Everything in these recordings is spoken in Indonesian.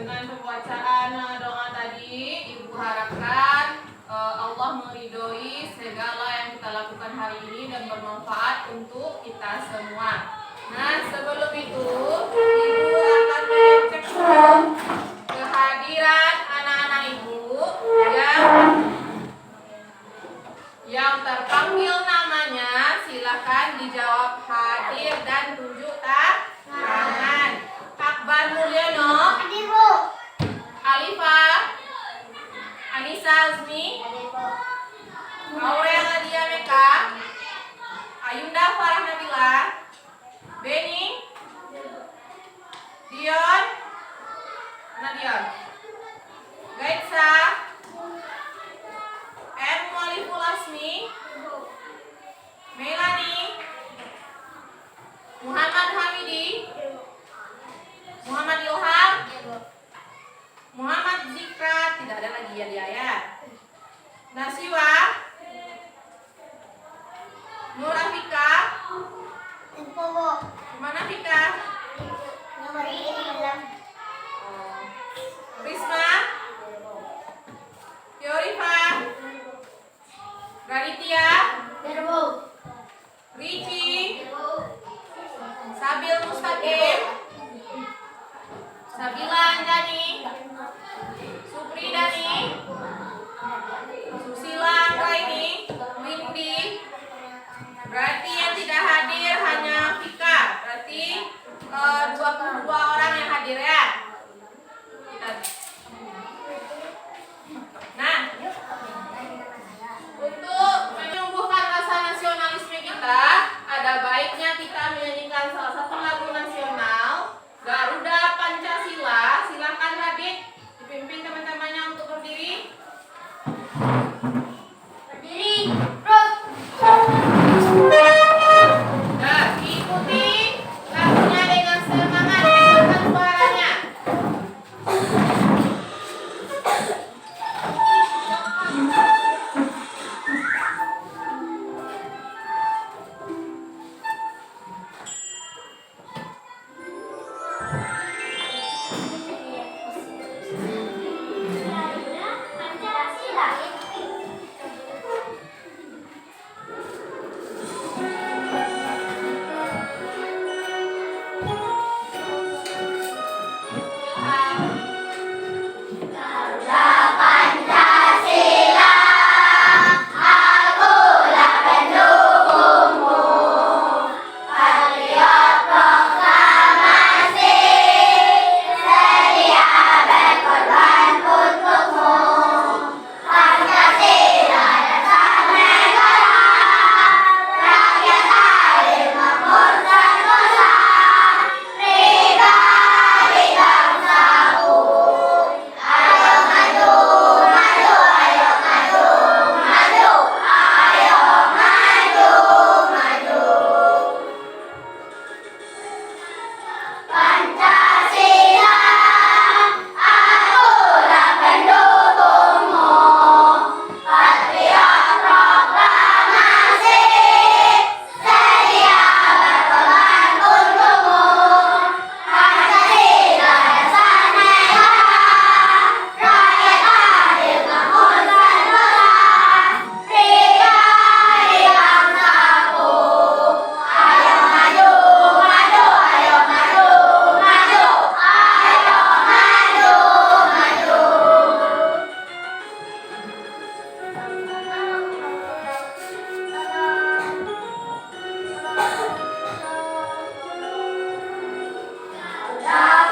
Dengan pembacaan doa tadi, Ibu harapkan Allah meridhoi segala yang kita lakukan hari ini dan bermanfaat untuk kita semua. Nah, sebelum itu, Ibu akan mengecek kehadiran anak-anak Ibu yang terpanggil namanya. Silakan dijawab hadir dan tunjuk tangan. Akbar Mulyono, Hadir, Bu. Alifa, Anissa Azmi, Aurel Nadia Meka, Ayunda Farah Nabila, Beni, Dion, Nadion, Gaitsa, M. Waliful Asmi, Melani, Muhammad Hamidi, Muhammad Ilham, Muhammad Zikra, tidak ada lagi ya dia ya. Nasiwa, Nur Afika, Info, Bu. mana Fika? Nomor ini bilang. Risma, Yorifa, Raditya, Hadir, Bu. Riki, Sabil Mustaqim, Sabila Anjani, Supri Dani, Susila Anggraini, Windy. Berarti yang tidak hadir hanya Vika. Berarti 22 orang yang hadir ya. Nah, untuk menumbuhkan rasa nasionalisme kita, ada baiknya kita menyanyikan salah satu lagu nasional, Garuda Pancasila. Silakan Radit, dipimpin teman-temannya untuk berdiri. Berdiri, terus. Nah, ikuti lagunya dengan semangat, kencangkan suaranya.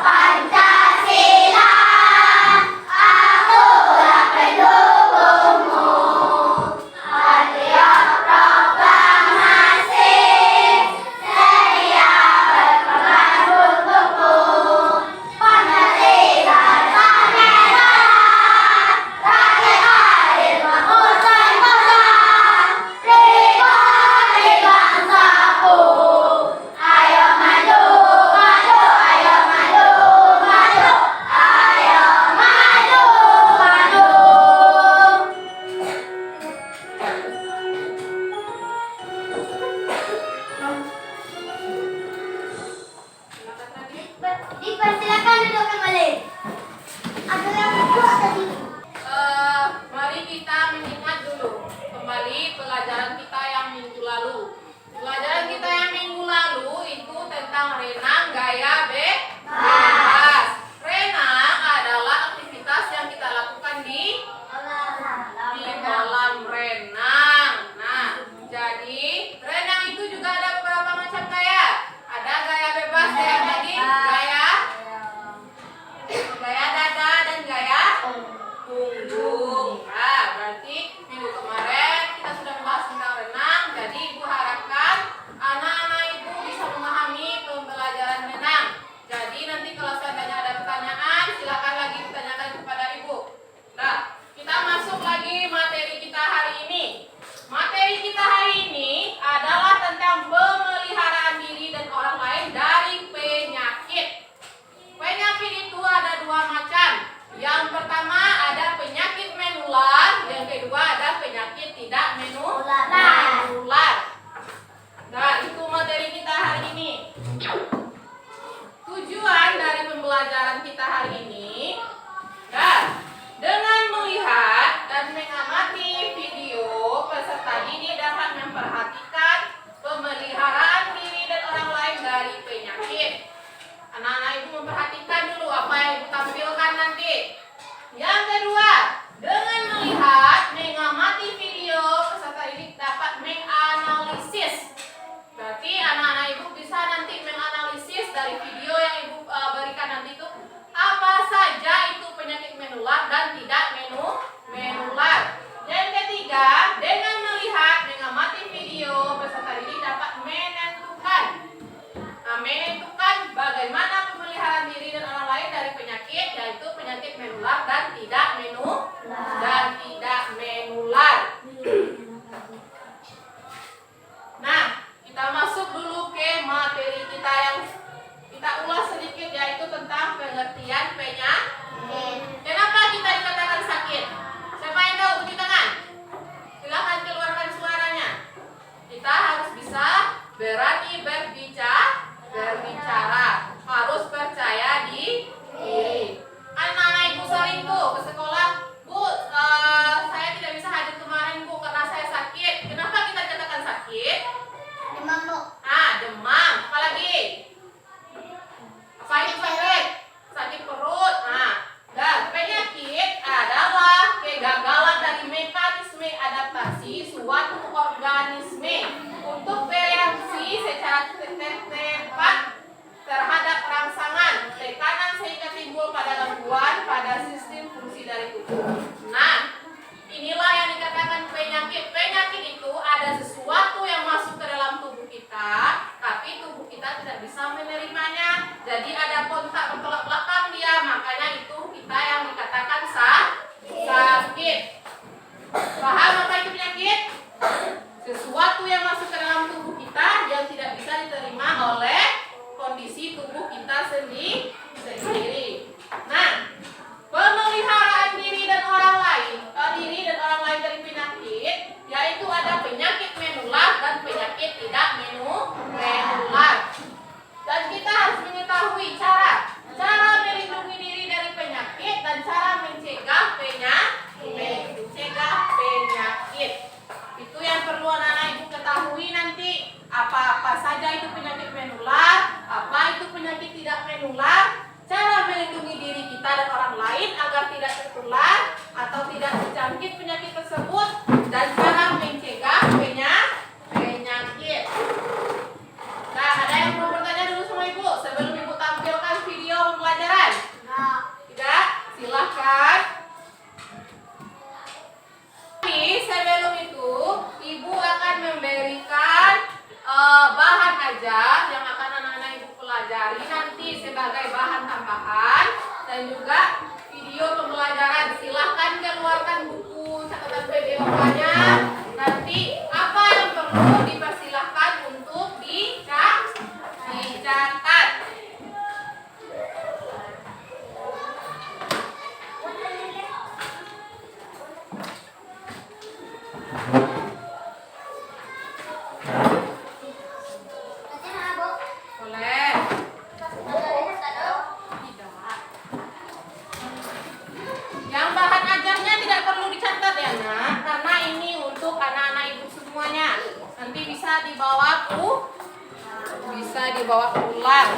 Pancasila. Dipersilakan duduk kembali. Ada yang kedua tadi. Mari kita mengingat dulu kembali pelajaran kita yang minggu lalu. Pelajaran kita yang minggu lalu itu tentang renang gaya bebas. Renang adalah aktivitas yang kita lakukan di kolam renang. Nah, jadi renang itu juga ada beberapa macam gaya. Ada gaya bebas, gaya tadi, gaya dada dan gaya punggung. Nah, berarti minggu kemarin kita sudah membahas tentang renang. Jadi ibu harapkan anak-anak ibu bisa memahami pembelajaran renang. Jadi nanti kalau seandainya ada pertanyaan, silakan lagi ditanyakan kepada ibu. Nah, kita masuk lagi materi kita hari ini. Materi kita hari ini adalah tentang pemeliharaan diri dan orang lain dari penyakit. Penyakit itu ada dua macam. Yang pertama ada penyakit menular, yang kedua ada penyakit tidak menular. Nah, itu materi kita hari ini. Tujuan dari pembelajaran kita hari ini, dengan melihat dan mengamati video, peserta didik dapat memperhatikan pemeliharaan diri dan orang lain dari penyakit. Anak-anak ibu memperhatikan dulu apa yang ibu tampilkan nanti. Yang kedua, dengan melihat, mengamati video, peserta didik dapat menganalisis. Berarti anak-anak ibu bisa nanti menganalisis dari video yang ibu berikan nanti itu apa saja itu penyakit menular dan tidak menular. Yang ketiga, dengan melihat, mengamati video, peserta didik dapat menentukan bagaimana pemeliharaan diri dan orang lain dari penyakit, yaitu penyakit menular dan tidak menular. Nah, kita masuk dulu ke materi kita yang kita ulas sedikit, yaitu tentang pengertian penyakit. Kenapa kita dikatakan sakit? Siapa yang tahu? Beri tangan. Silakan keluarkan suaranya. Kita harus bisa berani berbicara, harus percaya diri. Anak-anak ibu sering tuh ke sekolah, Bu, saya tidak bisa hadir kemarin Bu karena saya sakit. Kenapa kita dikatakan sakit? Demam, Bu. Demam. Apalagi? Apa itu sakit? Sakit perut. Dan penyakit adalah kegagalan dari mekanisme adaptasi suatu organisme untuk bereaksi secara tepat terhadap rangsangan tekanan sehingga timbul pada gangguan pada sistem fungsi dari tubuh. Nah, inilah yang dikatakan penyakit. Penyakit itu ada sesuatu yang masuk ke dalam tubuh kita, tapi tubuh kita tidak bisa menerimanya. Jadi ada kontak bertolak belakang dia, makanya itu kita yang dikatakan sakit. Paham apa itu penyakit? Sesuatu yang masuk ke dalam tubuh kita yang tidak bisa diterima oleh kondisi tubuh kita sendiri. Nah, pemeliharaan diri dan orang lain dari penyakit, yaitu ada penyakit menular dan penyakit tidak menular. Dan kita harus mengetahui cara melindungi diri dari penyakit dan cara mencegah penyakit. Itu yang perlu anak-anak ibu ketahui nanti. Apa saja itu penyakit menular, apa itu penyakit tidak menular, cara melindungi diri kita dan orang lain agar tidak tertular atau tidak terjangkit penyakit tersebut, dan cara mencegah penyakit. Nah, ada yang mau bertanya dulu sama ibu sebelum ibu tampilkan video pembelajaran? Tidak? Silahkan. Sebelum itu, ibu akan memberikan bahan ajar yang akan anak-anak ibu pelajari nanti sebagai bahan tambahan, dan juga video pembelajaran. Silahkan keluarkan buku catatan PDO-nya. Nanti apa yang perlu dipersilahkan untuk dicatat. Boleh. Tidak. bisa dibawa pulang.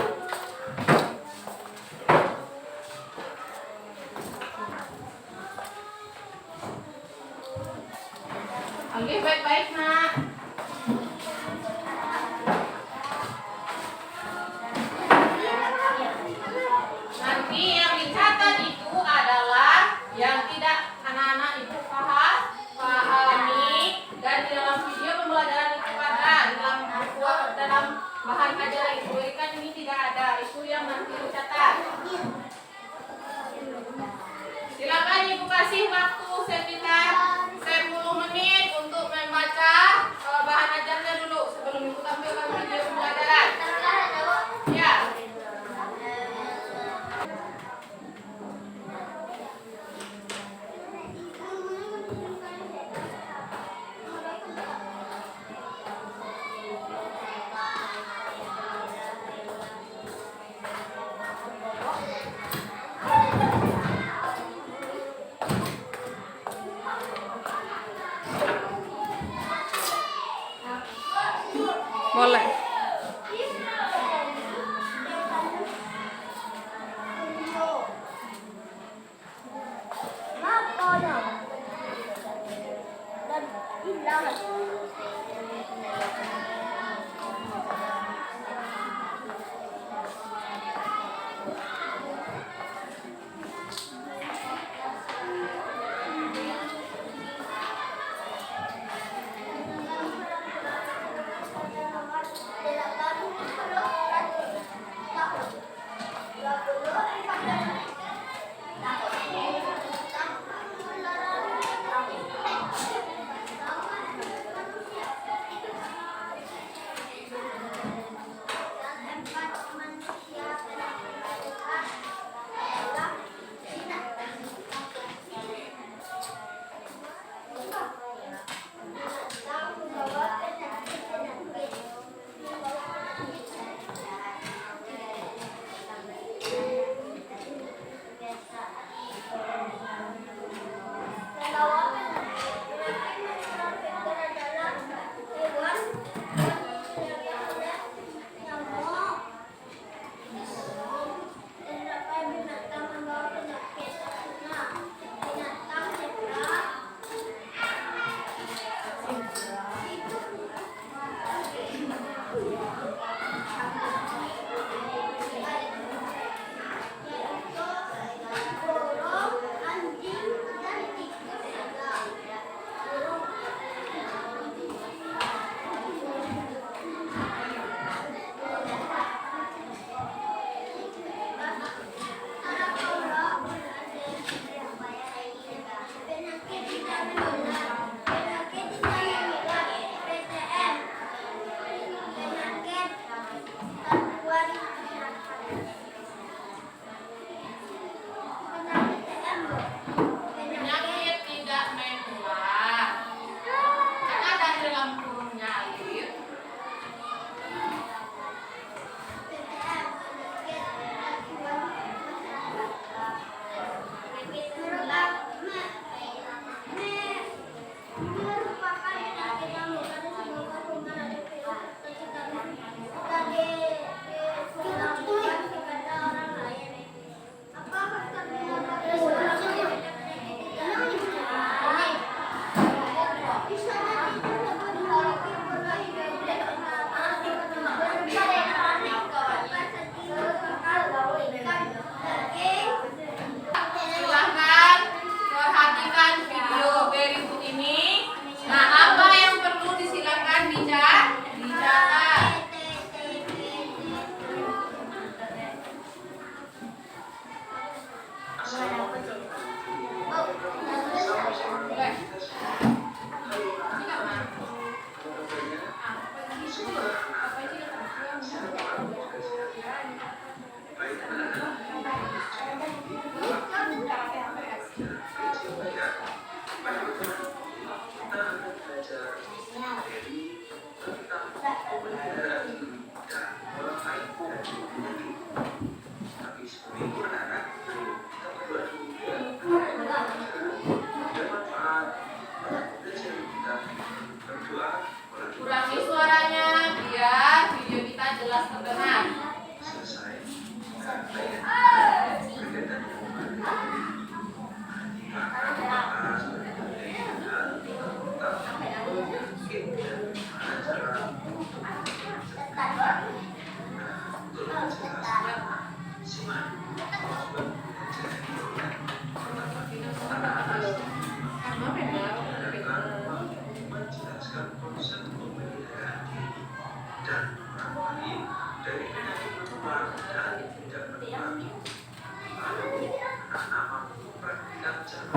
Oke, baik-baik nak. Nanti yang dicatat itu adalah yang tidak anak-anak itu pahami, dan di dalam video pembelajaran itu ada, dalam bahan ajaran itu kan ini tidak ada, itu yang nanti dicatat. Silakan Ibu kasih waktu sekitar 10 menit untuk membaca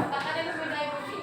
Katakan yang sepeda ibu Ci.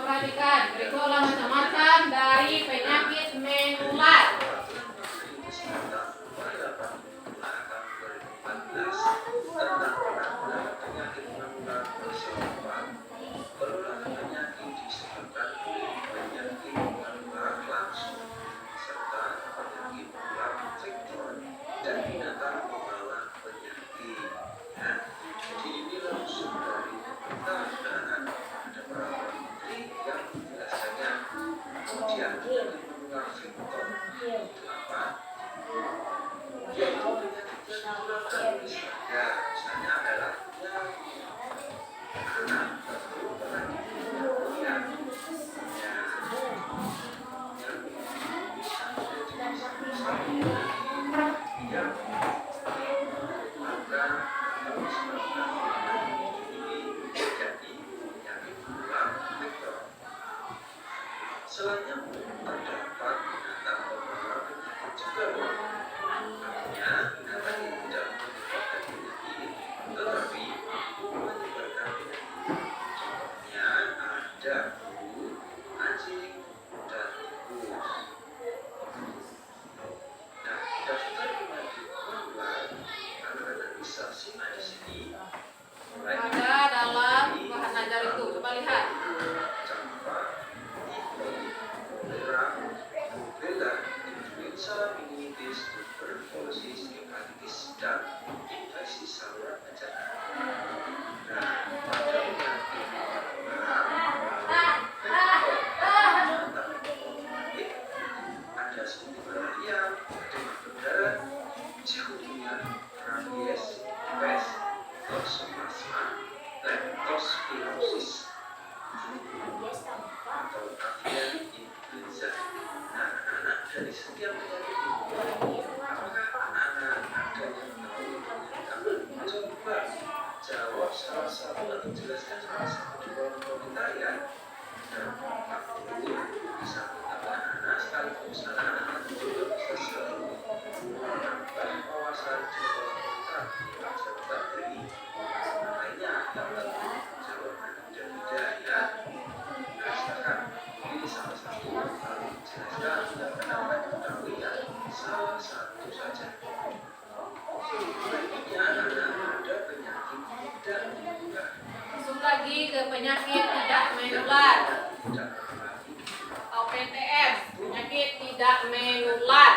Perhatikan, berikutlah macam-macam dari penyakit menular. Ada dalam bahan ajar itu, coba lihat. Masuk lagi ke penyakit tidak menular. OPTM, penyakit tidak menular.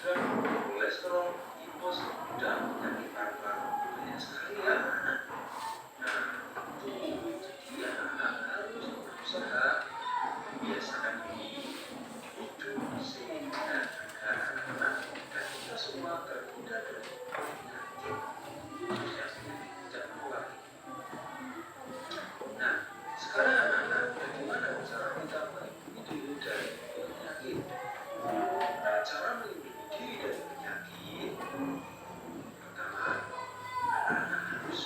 dan kolesterol, tipes, dan penyakit paru-paru banyak sekali ya anak-anak. Nah, jadi anak-anak harus berusaha membiasakan diri hidup sehat agar anak-anak dan kita semua terhindar dari penyakit khususnya penyakit tidak menular. Nah, sekarang anak-anak, bagaimana cara kita melindungi diri dari penyakit? Nah, cara melindungi diri dari penyakit, pertama, anak-anak harus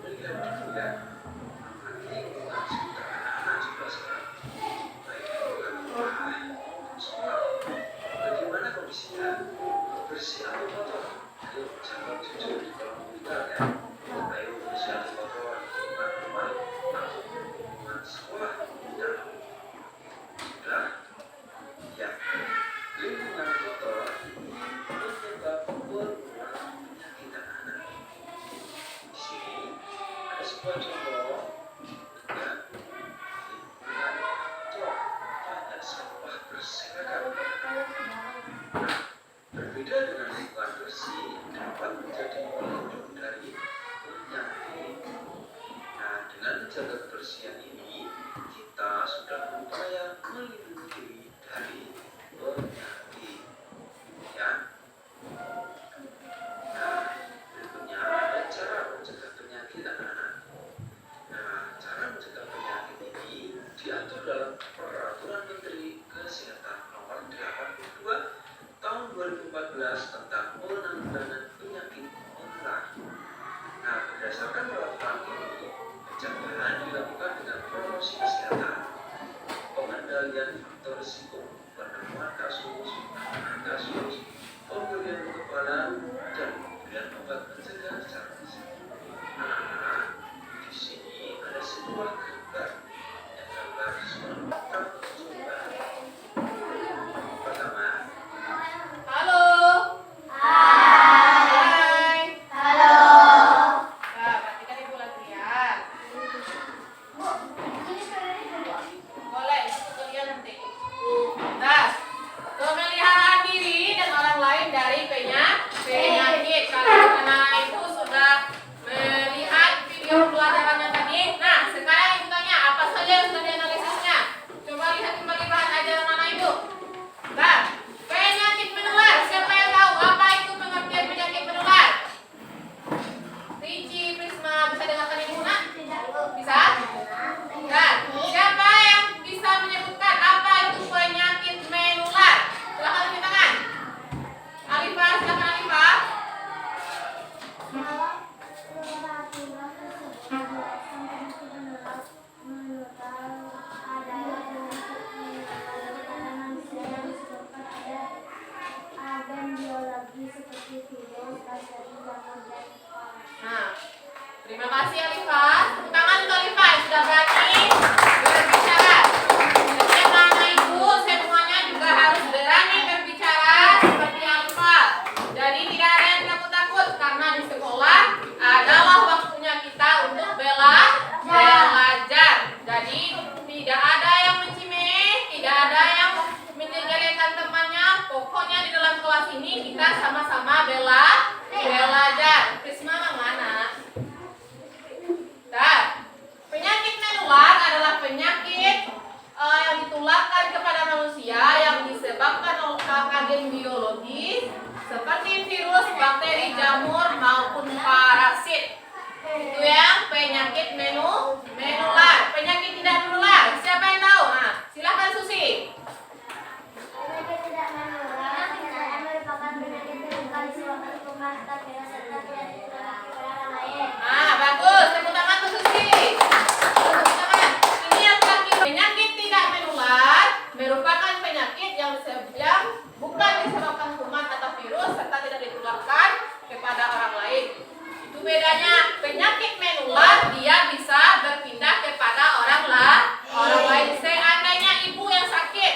melihat dulu ya, lingkungan sekitar anak-anak juga sekarang, baik lingkungan rumah, sekolah, bagaimana kondisinya, bersih atau kotor? Ayo, jangan jujur di kolom komentar ya. Ayo, bersih atau kotor, lingkungan rumah atau lingkungan sekolah. Nah, sudah? Ya, lingkungan kotor menyebab penularan penyakit anak-anak. Di sini ada sebuah contoh ya, lingkungan kotor banyak sampah berserakan. Nah, berbeda dengan lingkungan bersih dapat menjadi pelindung dari penyakit. Nah, dengan menjaga kebersihan ini kita sudah berupaya melindungi diri dari penyakit ya. Nah, berikutnya ada cara mencegah penyakit anak-anak. Nah, cara mencegah penyakit ini diatur dalam Peraturan Menteri Kesehatan Nomor 82 Tahun 2014 tentang penanggulangan penyakit menular. Nah, berdasarkan peraturan ini, pencegahan dilakukan dengan promosi kesehatan, pengendalian faktor risiko, penemuan kasus, penanganan kasus, pemberian kekebalan, dan pemberian obat pencegah secara fisik. Nah, di sini ada sebuah gambar yang gambar seorang coba. Pertama, Halo. Hai. Halo. Nah, perhatikan Ibu latihan. Bu, ini sebenarnya kedua. Boleh, itu tutorial nanti. Nah, pemeliharaan diri dan orang lain dari penyakit. Kalau anak ibu sudah melihat video pelajarannya tadi, nah sekarang ibu tanya apa saja yang sudah dianalisisnya. Coba lihat kembali bahan ajaran anak ibu. Nah, penyakit menular. Siapa yang tahu apa itu pengertian penyakit menular? Ricci, Prisma, bisa dengarkan ibu nak? Bisa? Nah, siapa yang bisa menyebutkan apa itu penyakit menular? Silakan angkat tangan. Alifah, silakan Alifah. Nah, terima kasih Alifah. Tepuk tangan untuk Alifah yang sudah berani berbicara. Jadi anak ibu semuanya juga harus berani berbicara seperti Alifah. Jadi tidak ada yang takut-takut karena di sekolah adalah waktunya kita untuk belajar. Jadi tidak ada yang mencimeh, tidak ada yang menjelek-jelekan temannya. Pokoknya di dalam kelas ini kita sama-sama belajar. Prisma mana? Nah, penyakit menular adalah penyakit yang ditularkan kepada manusia yang disebabkan oleh agen biologis seperti virus, bakteri, jamur maupun parasit. Itu yang penyakit menular. Penyakit tidak menular. Siapa yang tahu? Nah, silakan Susi. Penyakit tidak menular merupakan penyakit yang bukan disebabkan kuman atau virus serta tidak ditularkan kepada orang lain. Nah, bagus. Tepuk tangan untuk Susi. Tepuk tangan. Ini yang terakhir. Penyakit tidak menular merupakan penyakit yang bukan disebabkan kuman atau virus serta tidak ditularkan kepada orang lain. Itu bedanya. Penyakit menular dia bisa berpindah kepada orang lain. Seandainya ibu yang sakit,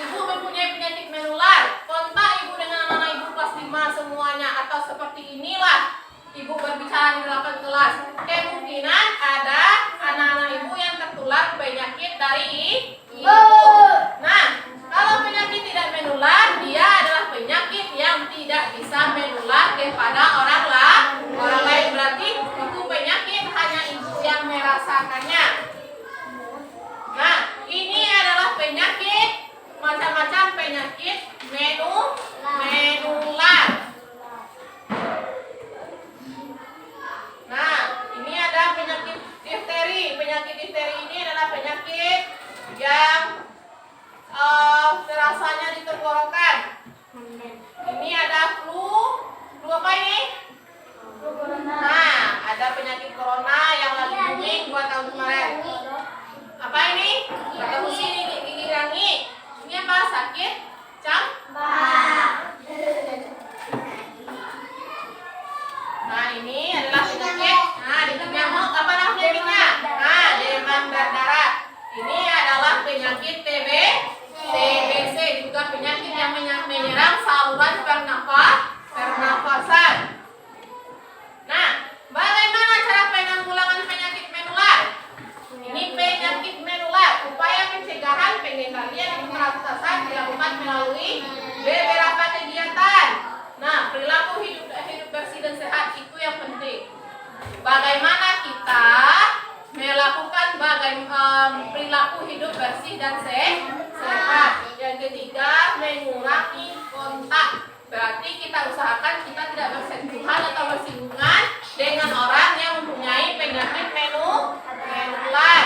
ibu mempunyai penyakit menular, kontak ibu dengan anak-anak ibu kelas 5 semuanya, atau seperti inilah ibu berbicara di depan kelas, kemungkinan ada anak-anak ibu yang tertular penyakit dari ibu. Nah, kalau penyakit tidak menular, dia adalah penyakit yang terasanya di tenggorokan. Ini ada flu apa ini? Nah, ada penyakit corona yang lagi booming 2 tahun kemarin. Apa ini? Kata musi gigi rangi. Ini apa? Sakit campak. Nah, ini adalah penyakit. Nah, digigit nyamuk apa nama penyakitnya? Nah, demam berdarah. Ini adalah penyakit TBC, juga penyakit yang menyerang saluran pernafasan. Nah, bagaimana cara penanggulangan penyakit menular? Ini penyakit menular. Upaya pencegahan pengendalian pernafasan dilakukan melalui beberapa kegiatan. Nah, perilaku hidup bersih dan sehat itu yang penting. Bagaimana kita melakukan perilaku hidup bersih dan sehat. Yang ketiga, mengurangi kontak. Berarti kita usahakan kita tidak bersentuhan atau bersinggungan dengan orang yang mempunyai penyakit menular.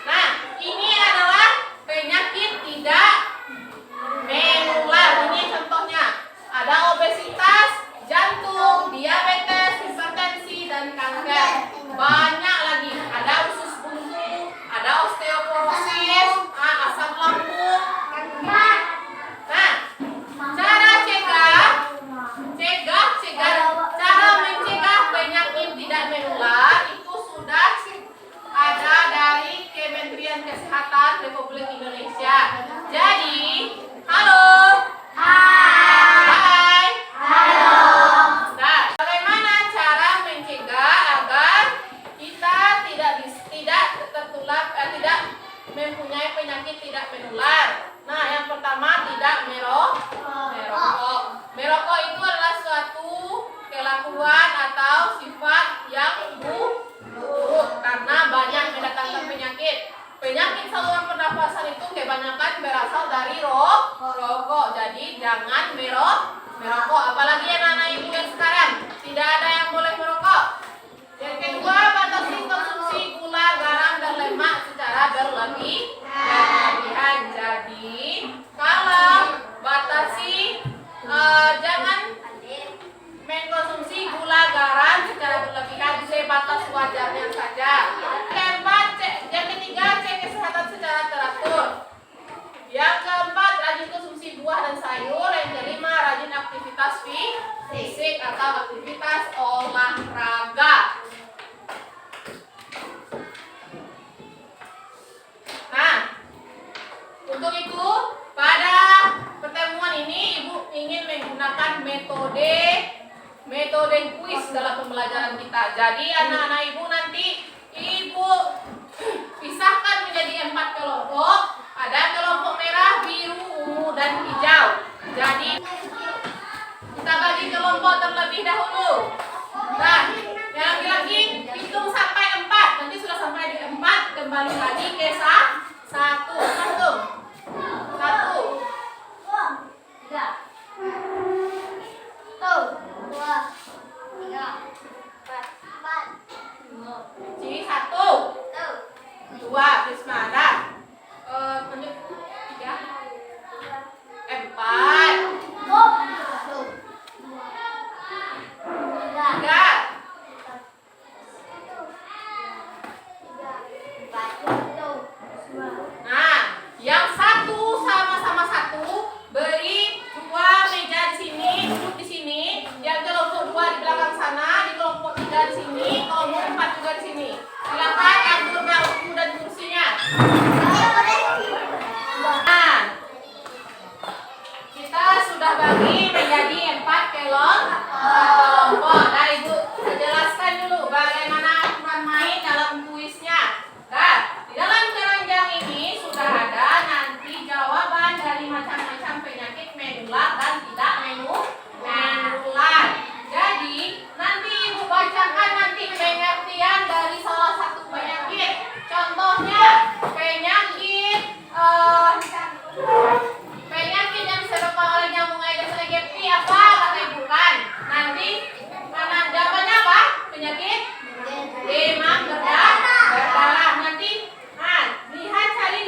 Nah, ini adalah penyakit tidak menular. Ini contohnya. Ada obesitas, jantung, diabetes, hipertensi, dan kanker. Banyak lagi. Ada usus buntu, ada osteoporosis, asam lambung. Nah, cara mencegah penyakit tidak menular itu sudah ada dari Kementerian Kesehatan Republik Indonesia. Jadi, halo. Hai. Halo. Nah, bagaimana cara mencegah agar kita tidak tertular, tidak mempunyai penyakit tidak menular? Nah, yang pertama tidak merokok. Merokok itu adalah suatu kelakuan atau sifat yang buruk karena banyak mendatangkan penyakit. Penyakit saluran pernafasan itu kebanyakan berasal dari rokok. Jadi jangan merokok. Apalagi anak-anak ibu yang sekarang tidak ada yang boleh merokok. Yang kedua, batasi konsumsi gula, garam, dan lemak secara berlebihan. Jadi kalau batasi jangan mengkonsumsi gula, garam secara berlebihan, sebatas wajarnya saja. Yang ketiga, cek kesehatan secara teratur. Yang keempat, rajin konsumsi buah dan sayur. Yang kelima, rajin aktivitas fisik atau aktivitas olahraga. Nah, untuk itu pada pertemuan ini Ibu ingin menggunakan metode kuis dalam pembelajaran kita. Jadi anak-anak Ibu nanti Ibu pisahkan menjadi 4 kelompok. Ada kelompok merah, biru, ungu, dan hijau. Jadi kita bagi kelompok terlebih dahulu. Nah, yang laki-laki hitung sampai 4. Nanti sudah sampai di 4, kembali lagi ke 1. Hitung. 1, 3, 2, 3, 4. Ci 1, 2, Prisma ada. Lanjut 3, 4, 3. Nah, yang 1 sama-sama 1 beri 2 meja di sini, duduk di sini. Yang kelompok 2 di belakang sana, di kelompok 3 di sini, kelompok 4 juga di sini. Silakan atur bangku dan kursinya. Nah, kita sudah bagi menjadi 4 kelompok. Nah, Ibu jelaskan dulu bagaimana aturan main dalam kuisnya. Nah, di dalam keranjang ini sudah ada nanti jawaban dari macam-macam penyakit menular dan tidak menular. Jadi nanti Ibu bacakan nanti pengertian dari salah satu penyakit. Contohnya penyakit yang disebabkan oleh nyamuk Aedes aegypti apa kata Ibu kan? Nanti mana jawabannya apa? Penyakit demam berdarah. Nanti lihat cari di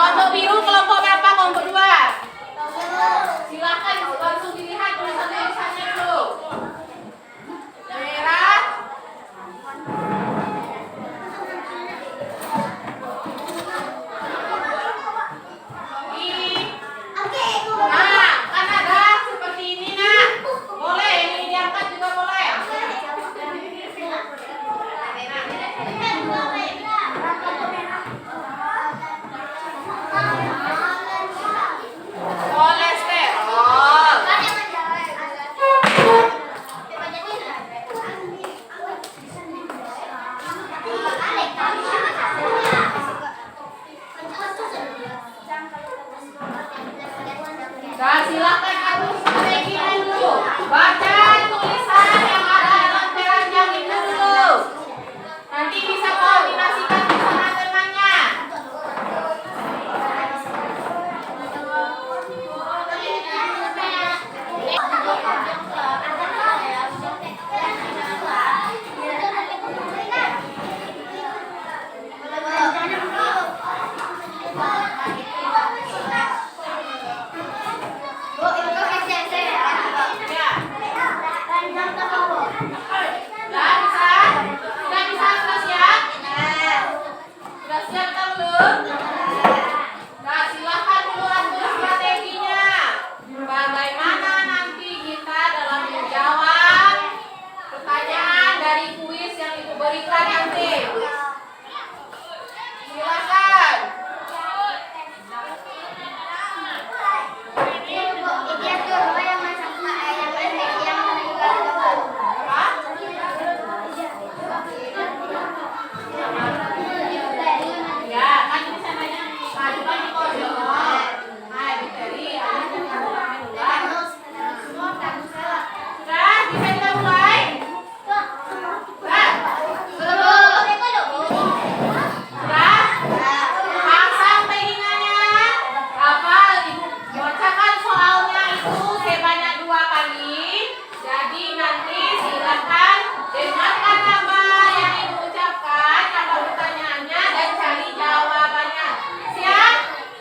Kelompok biru kelompok berapa? Kelompok 2. Silakan langsung dilihat tulisannya dulu. Merah. Nah, kan ada seperti ini nak. Boleh ini diangkat juga boleh. Kolesterol. Nah, silakan aku strateginya dulu. Baca tulisan yang ada dalam keranjang itu dulu. Nanti bisa koordinasikan bersama temannya. Ya. Sudah bisa? Sudah siap? Sudah siap kan belum? Nah, silakan dulu atur strateginya. Bagaimana nanti kita dalam menjawab pertanyaan dari kuis yang Ibu berikan nanti. Silakan. Ya, kan di sananya ajukan di koridor. Nah, di teri ada yang mulai. Sudah, bisa kita mulai? Sudah? Pasang telinganya. Apa? Bacakan soalnya itu sebanyak 2 kali. Jadi nanti silakan dengarkan apa yang Ibu ucapkan, apa pertanyaannya dan cari jawabannya. Siap?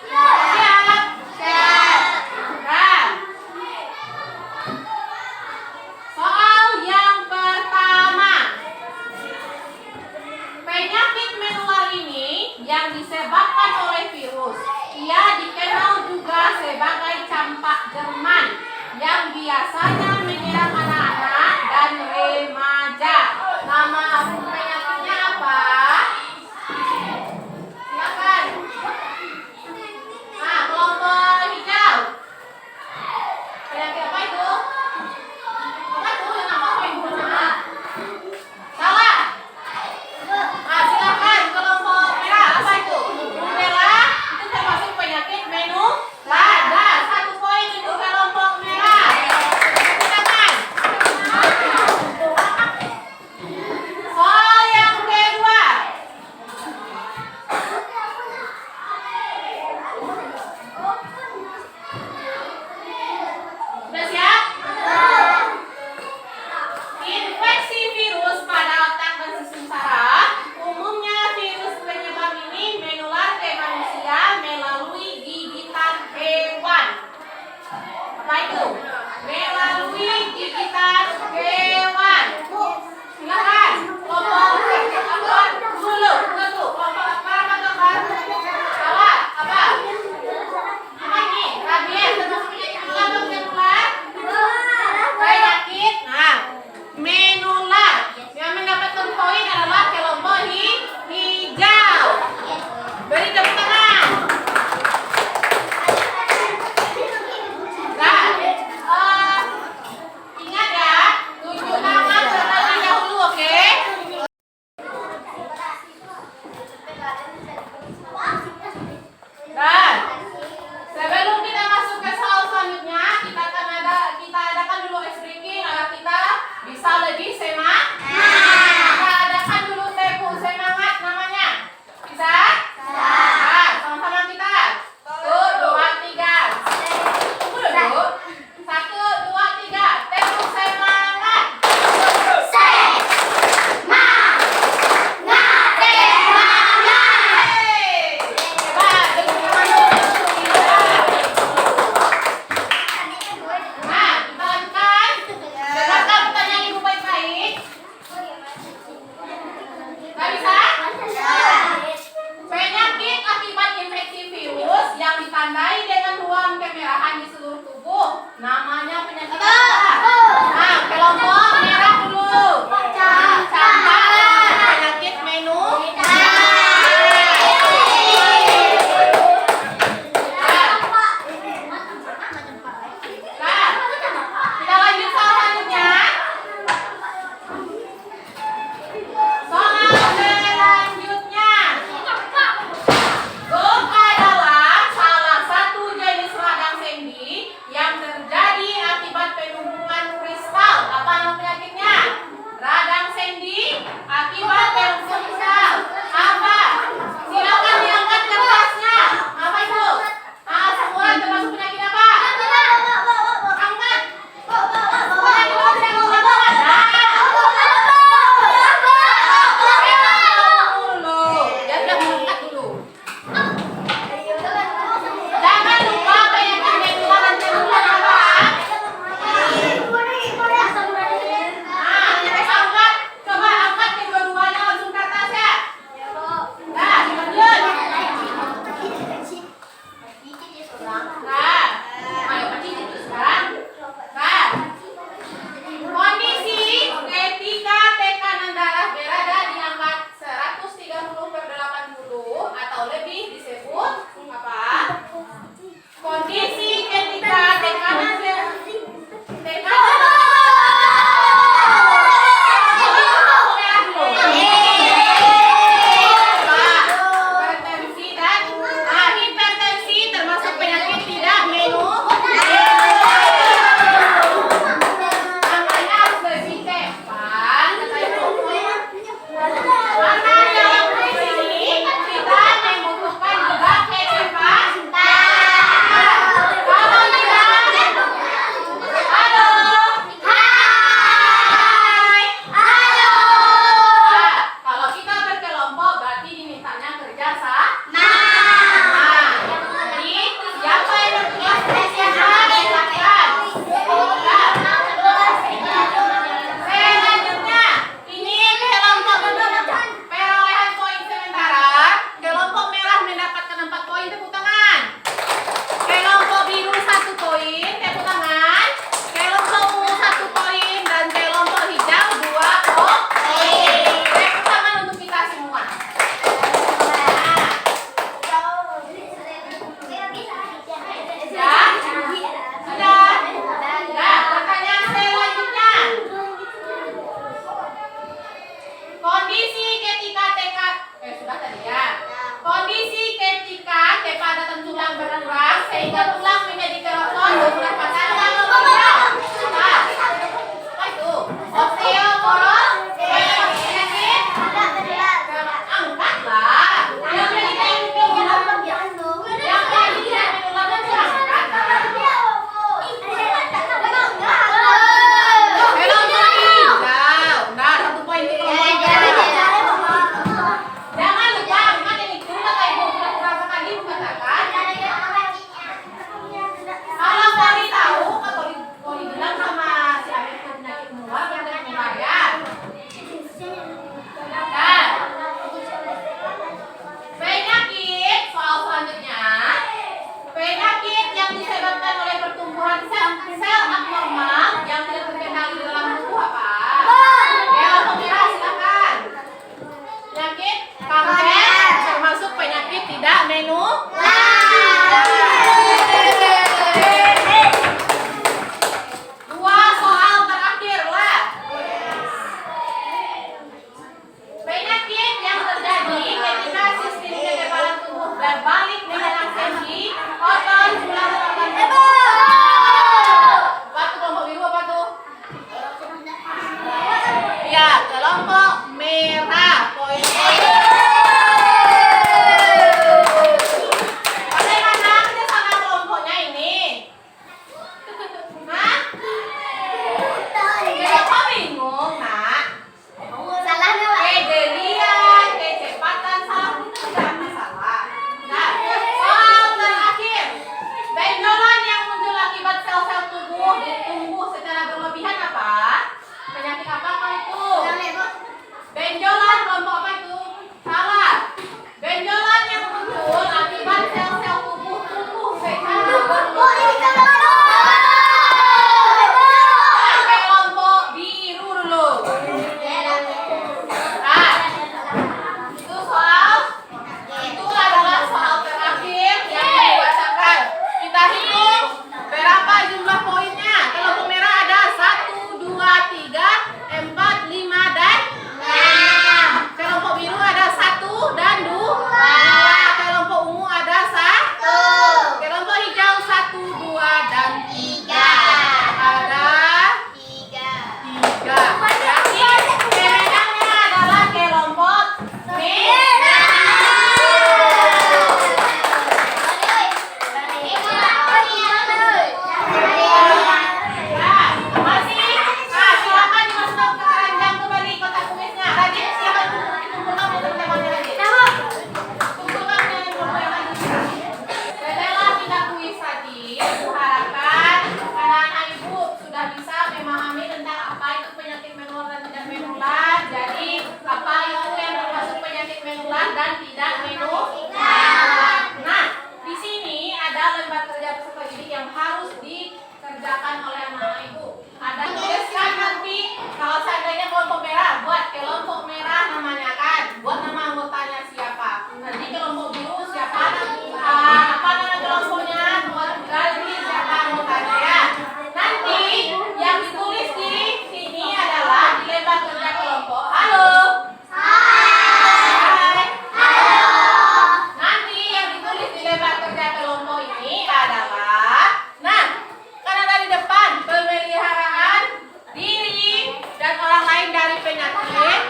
Siap? Siap. Nah, soal yang pertama. Penyakit menular ini yang disebabkan oleh virus. Ia dikenal juga sebagai campak Jerman yang biasanya menyerang anak-anak dan remaja. Nama penyakitnya apa? Silakan. Nah, kelompok hijau. Penyakit apa itu? Apa itu yang apa Ibu? Salah. Nah, silakan kelompok merah. Apa itu? Merah itu termasuk penyakit menular. Nah, 1 poin untuk kelompok merah. Kondisi ketika kepadatan tulang berkurang sehingga tulang menjadi keropos beberapa tanda berbeda. Apa itu? Osteoporos, penyakit, angkatlah. Yang penyakit menular, yang penyakit menular itu angkatlah. Kelompok hijau. Nah, 1 poin itu kelompok hijau. Jangan lupa ingat yang itu kata ibu sudah beberapa kali mengatakan. Kalau Poli tahu, kalau Poli bilang sama si Amir penyakit menular, penyakit menular ya. Nah, penyakit soal selanjutnya. Penyakit yang disebabkan oleh pertumbuhan sel abnormal yang tidak terkenal di dalam tubuh apa? Ya, pemirsa silakan. Penyakit kanker termasuk penyakit tidak Dua soal terakhir lah. Penyakit yang terjadi ketika sistem kekebalan tubuh berbalik menyerang sendi, otot, tulang organ tubuh. Apa tuh kelompok biru apa tuh? Ya, kelompok merah. Poin-poin. Bagaimana kerjasama kelompoknya ini? Hah? Kenapa bingung, Nak? Kejelian, kecepatan, salah itu tidak masalah. Nah, soal terakhir. Benjolan yang muncul akibat sel-sel tubuh tumbuh secara berlebihan apa? Penyakit apa itu? Benjolan kelompok apa itu? Salah. Benjolan yang muncul akibat sel-sel tubuh tumbuh secara berlebihan. Kelompok biru dulu. Nah, itu adalah soal terakhir yang dibacakan. Kita hitung berapa jumlah poinnya. Kelompok merah ada 1, 2, 3, 4, 5, dan 6. Kelompok biru ada 1 dan 2. Kelompok ungu ada 1. Kelompok hijau 1, 2, dan 3. Ada 3. Jadi pemenangnya adalah kelompok merah. Nah, masih. Nah, silakan dimasukkan ke keranjang kembali kotak kumisnya. Radit, silakan kumpulkan teman-temannya Radit. Kumpulkan teman-temannya Radit. Setelah kita kuis tadi, aku harapkan anak-anak ibu sudah bisa memahami tentang apa itu penyakit menular dan tidak menular. Jadi, apa itu yang termasuk penyakit menular dan tidak menular. Nah, di sini ada lembar kerja peserta didik yang harus dikerjakan oleh anak-anak ibu. Ada tuliskan nanti kalau seandainya kelompok merah, buat kelompok merah namanya kan, buat nama anggotanya siapa. Nanti kelompok biru siapa apa nama kelompoknya, buat ganti siapa anggotanya ya. Nanti yang ditulis di sini adalah di lembar kerja kelompok. Halo. Hai. Nanti yang ditulis di lembar kerja kelompok ini adalah, nah, karena dari depan pemeliharaan diri dan orang lain dari penyakit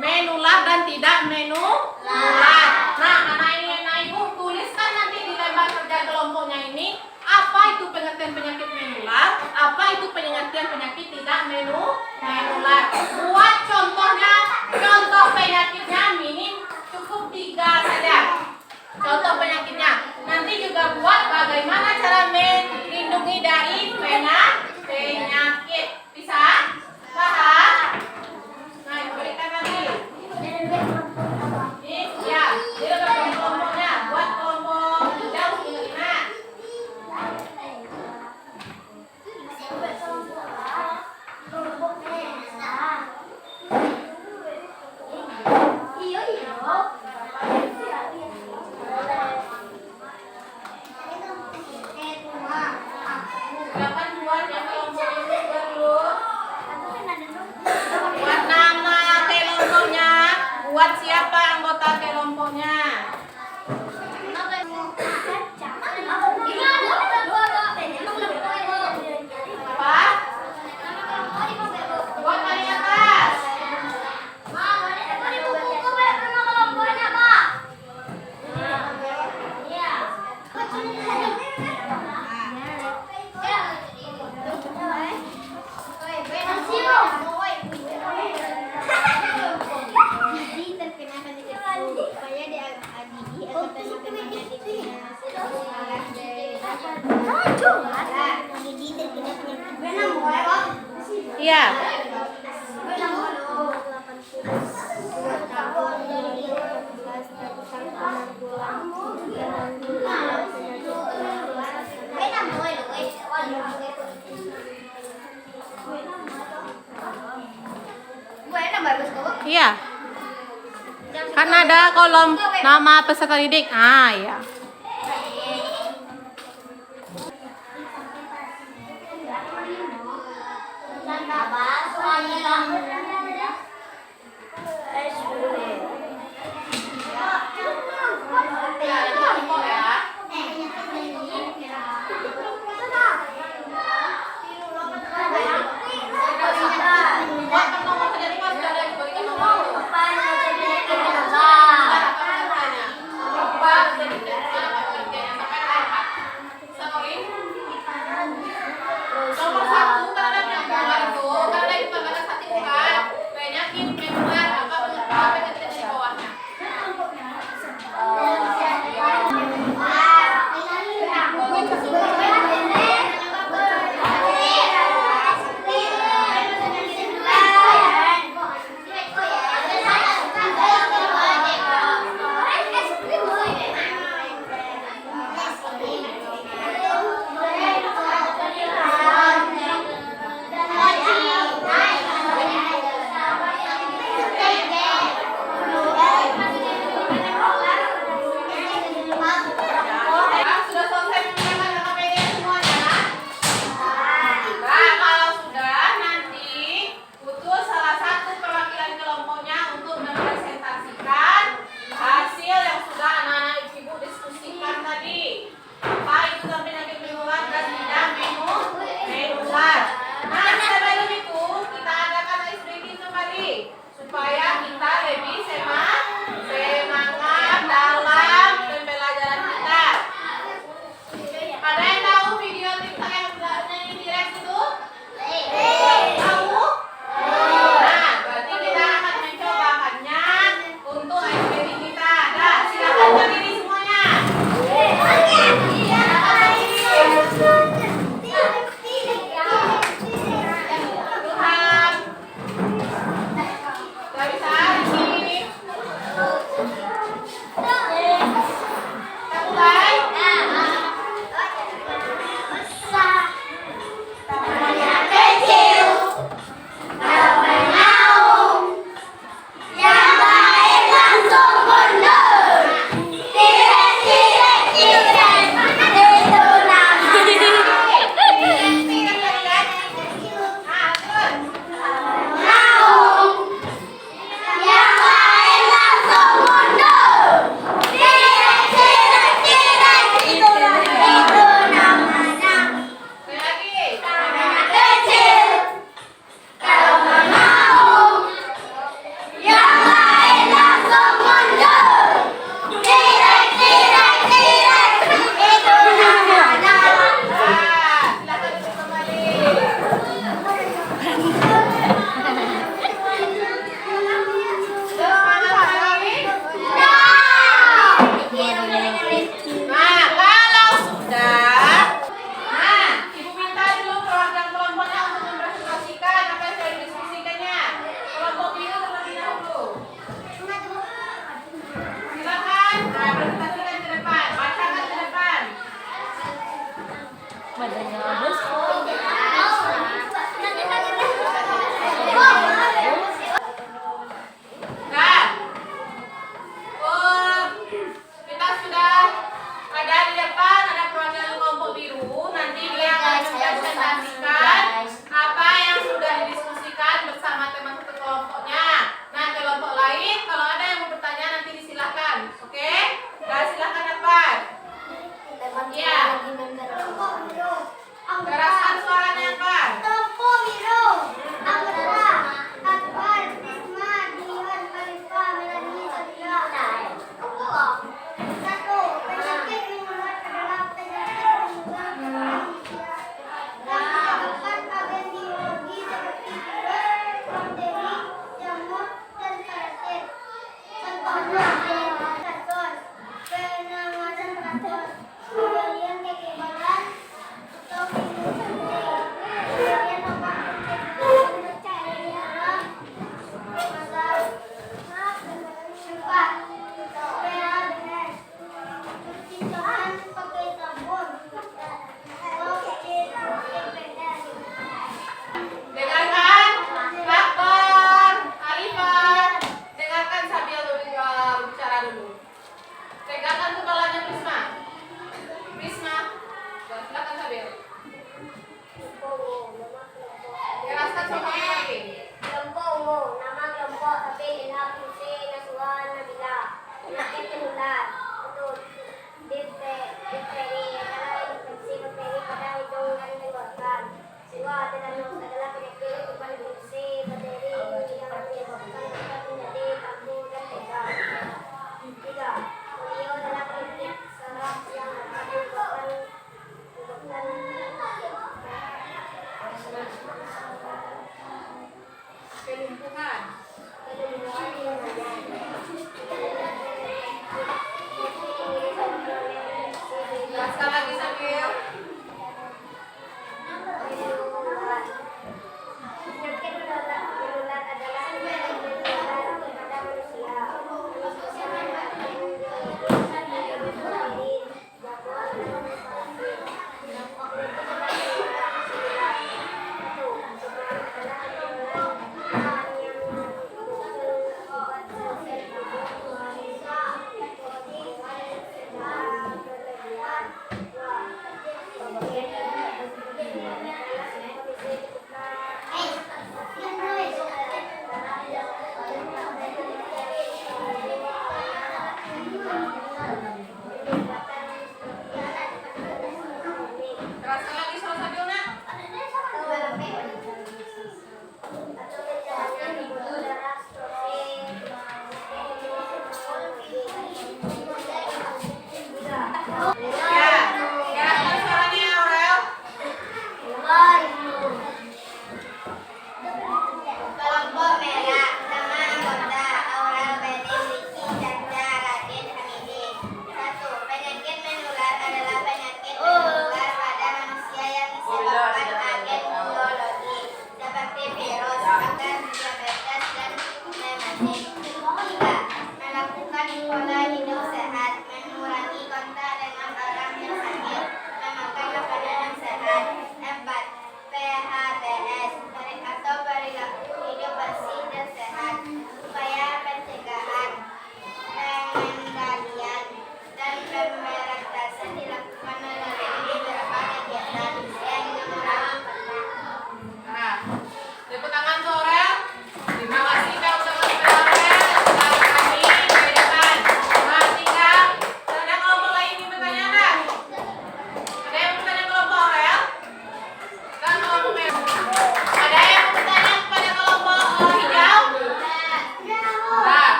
menular dan tidak menular. Nah, anak ini anak ibu tuliskan nanti di lembar kerja kelompoknya ini apa itu pengertian penyakit menular, apa itu pengertian penyakit tidak menular. Buat contohnya, contoh penyakitnya minim cukup 3 saja. Contoh penyakitnya. Nanti juga buat bagaimana cara melindungi dari penyakit. Bisa? Paham? Nah, berikan nanti. Ini ya, dia dapat kelompoknya. Buat kelompok hijau ini. buat siapa anggota kelompoknya? Apa? Buat paling atas. Iya. Iya. Kan ada kolom nama peserta didik. Ah, ya. Nomor 1 karena ada yang gambar itu, karena itu gambar satu bukan, banyakin membuat apa ketik di bawahnya. Sudah selesai menggunakan KPD semuanya? Nah, kalau sudah, nanti utus salah satu perwakilan kelompoknya untuk merepresentasikan hasil yang sudah anak-anak ibu diskusikan tadi. Apa itu sampai nanti minuman dan tidak minuman. Nah, sebelum itu kita adakan ice breaking kembali supaya kita lebih semangat dalam pembelajaran kita. Ada yang tahu video TikTok yang nyanyi T-Rex itu? Tahu? Nah, berarti kita akan mencobakannya untuk ice breaking kita. Nah, silakan berdiri semuanya. Tuhan. Gak bisa ini. Kita mulai. Nah, kalau sudah, ibu minta dulu perwakilan kelompoknya untuk mempresentasikan apa yang sudah didiskusikannya. Kelompok biru terlebih dahulu. Silakan, presentasikan ke depan, bacakan ke depan. Nah, kita sudah ada di depan, ada perwakilan kelompok biru. Nanti dia akan mempresentasikan apa yang sudah didiskusikan bersama teman satu kelompoknya. Nah, kelompok lain kalau ada yang Pak. Benar. Cucian pakai sabun. Oke, beda. Dengarkan, Akbar, Alifah. Dengarkan sambil bicara dulu. Tegakkan kepalanya Prisma. Prisma, silakan sambil. Jelaskan soalnya lagi. Kelompok umum, nama kelompok tapi Ilham Hussein Naswan Nabila.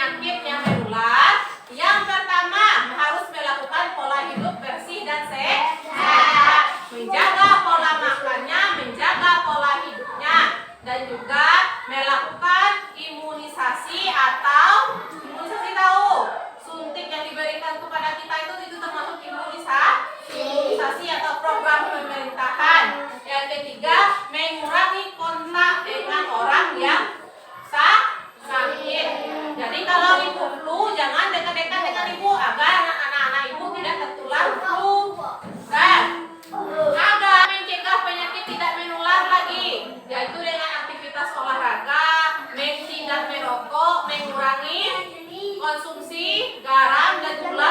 penyakit yang menular. Yang pertama, harus melakukan pola hidup bersih dan sehat, menjaga pola makannya, menjaga pola hidupnya, dan juga melakukan imunisasi atau imunisasi tahu suntik yang diberikan kepada kita itu termasuk imunisasi atau program pemerintahan. Yang ketiga, mengurangi kontak dengan orang yang sakit. Jadi kalau ibu flu, jangan dekat-dekat dengan ibu agar anak-anak ibu tidak tertular flu. Dan agar mencegah penyakit tidak menular lagi, yaitu dengan aktivitas olahraga, tidak merokok, mengurangi konsumsi garam dan gula